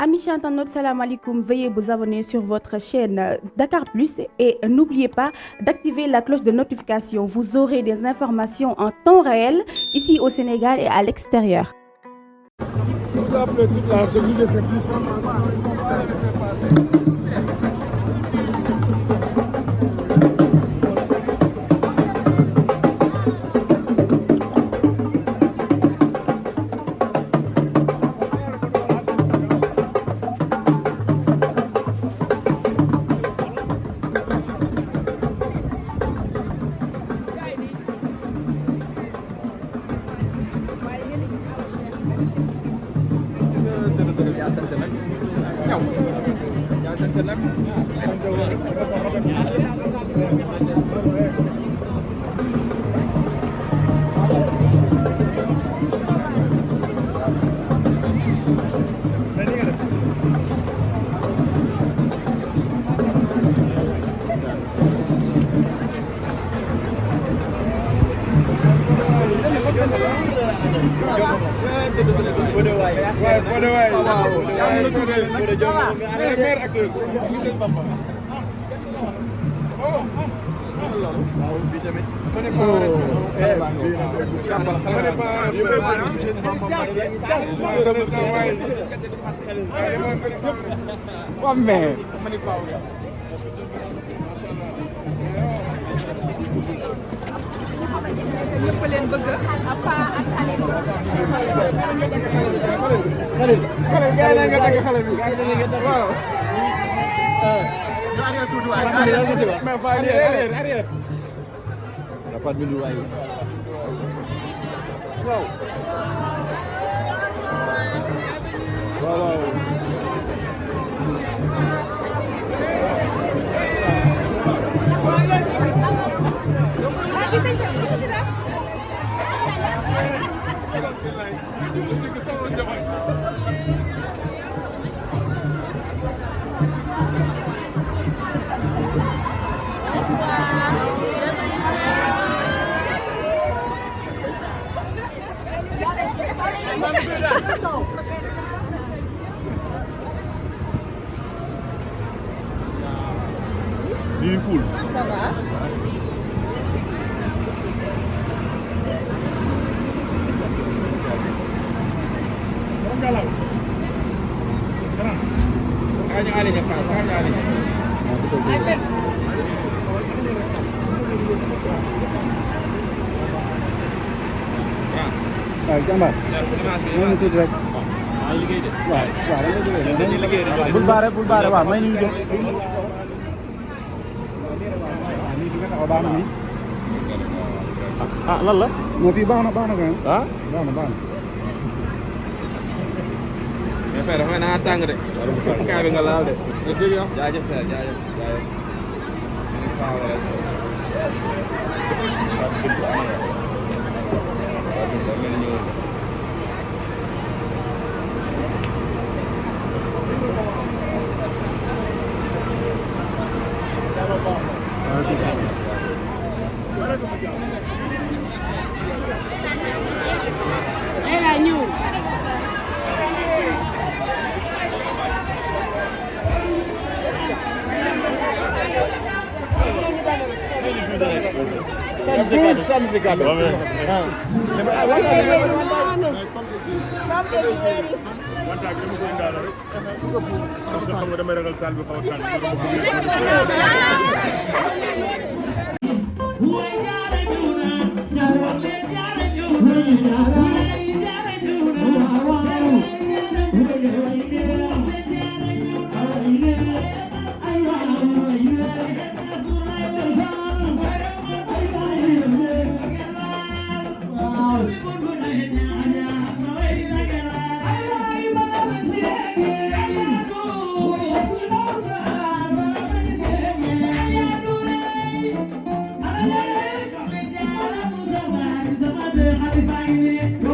Amis internautes, salam alaikum. Veuillez vous abonner sur votre chaîne Dakar Plus et n'oubliez pas d'activer la cloche de notification. Vous aurez des informations en temps réel ici au Sénégal et à l'extérieur. Vous appelez toute la sécurité, c'est plus simple. yaa sant nag ñaw yaa sant nag ñëpp leen bëgg Afa ak Khalil. Khalil gars yi nga dagg xale bi gars yi nga dagg waaw. ñu arrière tuuti waay mais fa arrière. dafa ñu waay waaw. waaw. lii cool Ça va. waaw jàmbaar. ñoo ngi tuuti rek. waaw waaw bul baare waaw may ñu jóg. baax na nii. ah lan la moo fii baax na kay. ah baax na. mais frère dafa naa tàng de kaa bi nga laal de jaajëf frère jaajëf Bye.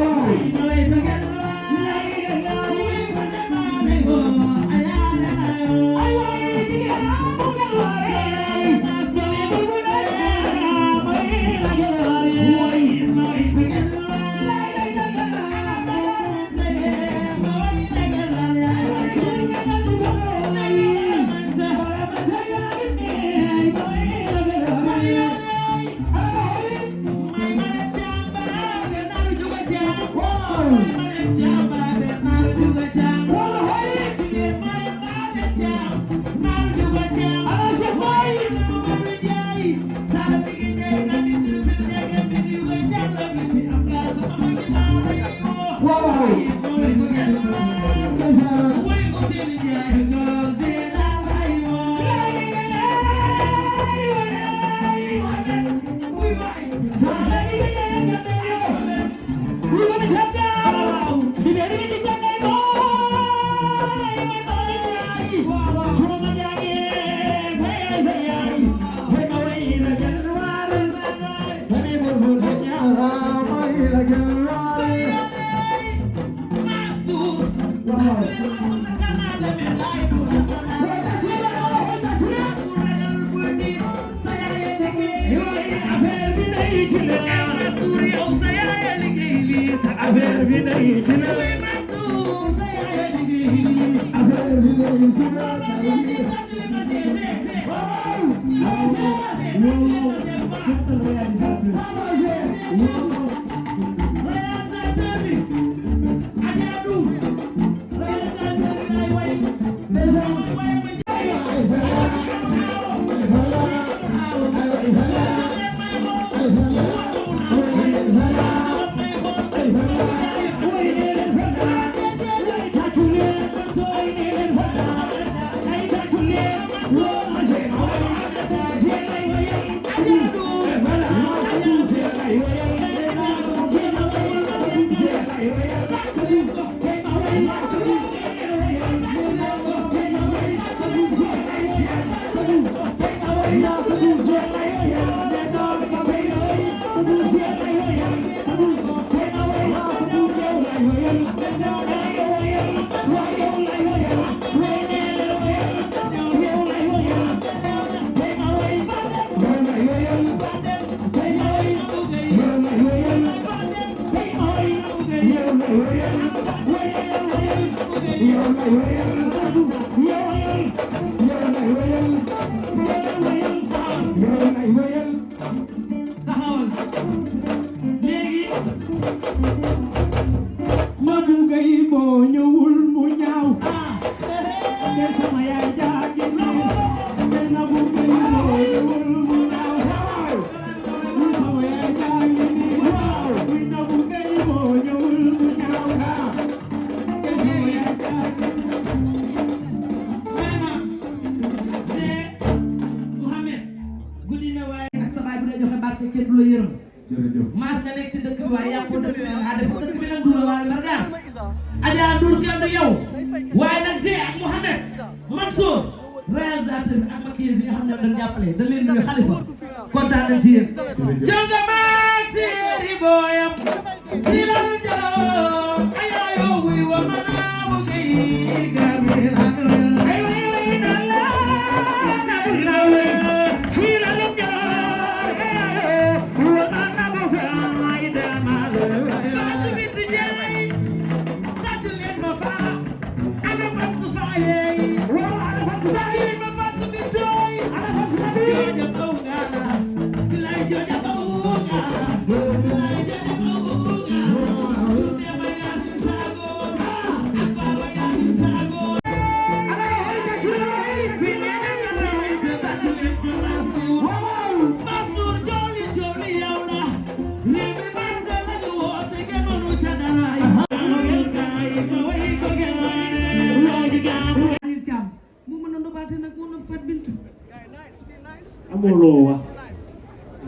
amoo loo wax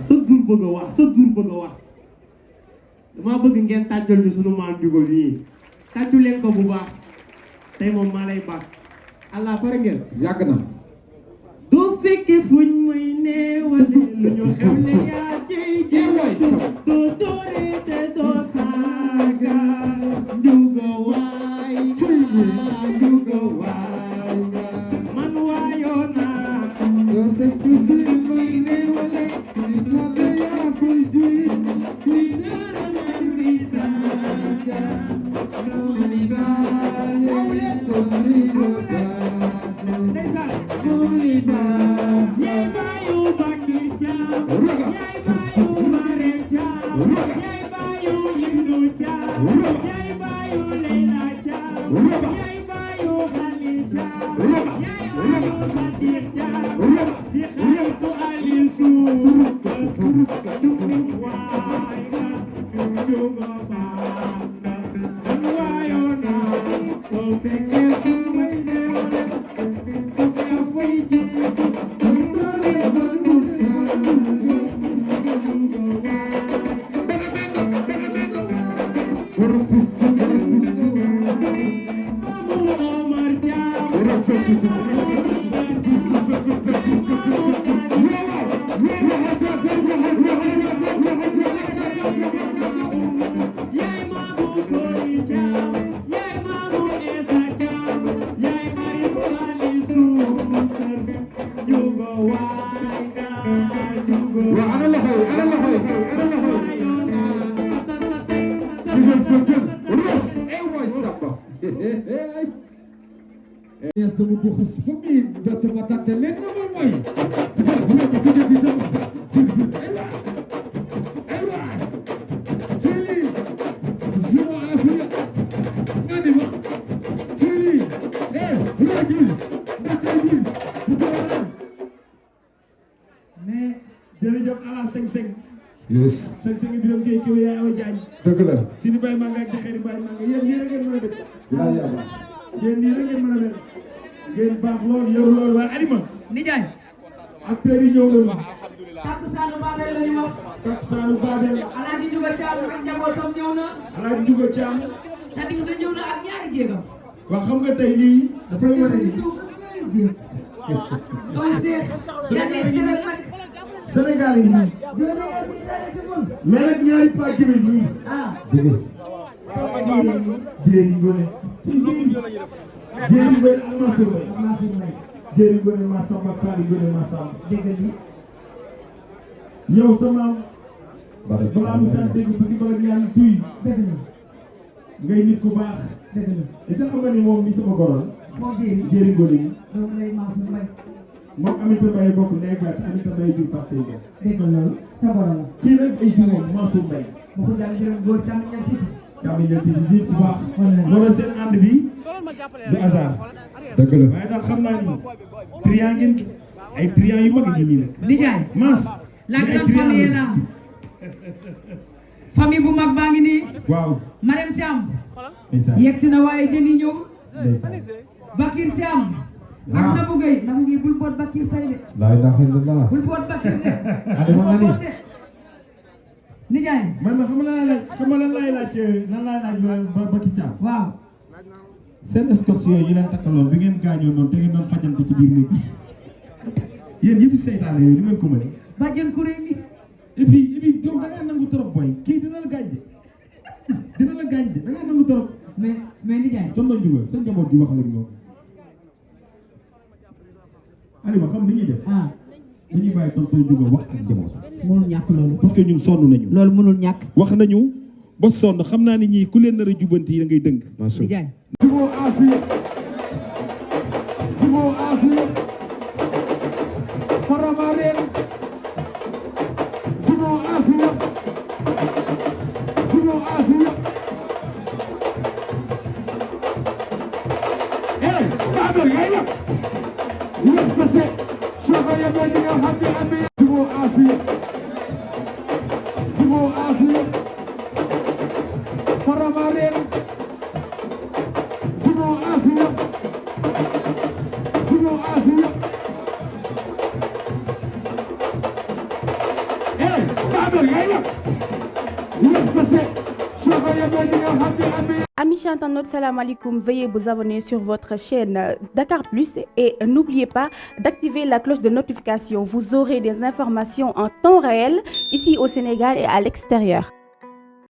chaque jour bëgg a wax chaque jour bëgg a wax dama bëgg ngeen tàjjal ñu sunu maam Jugol yi tàjju leen ko bu baax tey moom maa lay baax allah pare ngeen yàgg na doo fekke fuñ muy neewale lu ñu xewle yaa ciy jiwoy doo doore te doo saaga njuga waay njuga waay man waayoo naa doo fekke fuñ muy neewale lu ñu xewle yaa ciy jiwoy Don't jërëjëf ala 5-5. yes 5-5 bi doon kii kii yaay Awa Diagne. dëgg la. Sidi Baye Manga ak Jaxeeri Baye Manga yéen nii rek ngeen mën a def. yaa yàlla. yéen nii rek ngeen mën a def. ngeen baax lool yow lool waaye Alima. Nijaay. acteurs yi ñëw nañu. Takkusaanu Babel la ñu wax. Takkusaanu Babel. Alaaji Juga Caam ak njabootam ñëw na. Alaaji Juga Caam. Sadik nga ñëw na ak ñaari jéegam. waaw xam nga tey lii dafay wane ni. Sénégal yi nii. mais nag ñaari paa jëmee nii. dëgg la. Jéeri Ngone. Jéeri Ngone ak Mansour Mbaye. Jéeri Ngone Massamba Fally Ngone Massamba. yow sa maam. balaa mu sant dégg fukki bala ñaan tuy. ngay nit ku baax. est-ce que xam nga ni moom mi sama goro la. Jéeri Ngone yi. moom Aminata Mbaye bokk ndey baat Aminata Mbaye jur Fatou Seye Ba. dégg nga loolu sa borom la. kii nag ay ci moom Mansour Mbaye. waxu daal di leen góor càmm ñeent titi. càmm ñeent titi nit ku baax. loolu seen ànd bi du hasard. dëgg la. waaye daal xam naa ni triant ngeen ay triant yu mag a ngi nii nag. Nijaay. Mass. la grande famille la. famille bu mag baa ngi nii. waaw. Marème Thiam. ndeysaan. yegg si na waaye jën yi ñëw. ndeysaan. Bakir Thiam. ak Nabou Gueye Nabou Gueye bul boot Bakir tay de. laa ilaaha illallaah. bul boot Bakir de. Alima nga ni. Nijaay. man xam nga lan laay laaj ba Bakir Thiam. waaw. seen escorte yooyu ñu leen takkaloon bi ngeen gaañoo noonu te ngeen doon fajante ci biir néeg yéen yëpp seytaane yooyu ni ngeen ko mënee. bàjjen kuréel gi. et puis yow da ngaa nangu trop boy kii dina la gaañ de da ngaa nangu trop. mais Nijaay. tonton Ndiouga sa njaboot gi wax la ñoom. Alima xam ni ñuy def. dañuy bàyyi tonton Ndiouga wax ak njaboot. mënul ñàkk loolu. parce que ñun sonn nañu. loolu mënul ñàkk. wax nañu ba sonn xam naa ni ñii ku leen nar a jubanti yi da ngay dëng. Nijaay. Zibo Afia Faramaren Zibo Afia Babel ngay yàq yàq bese soo ko yebee di nga xam ne am na Zibo Afia Faramaren Zibo Afia Babel ngay yàq yàq bese soo ko yebee di nga xam ne am na. Amis internautes, salam alaikum. Veuillez vous abonner sur votre chaîne Dakar Plus et n'oubliez pas d'activer la cloche de notification. Vous aurez des informations en temps réel ici au Sénégal et à l'extérieur.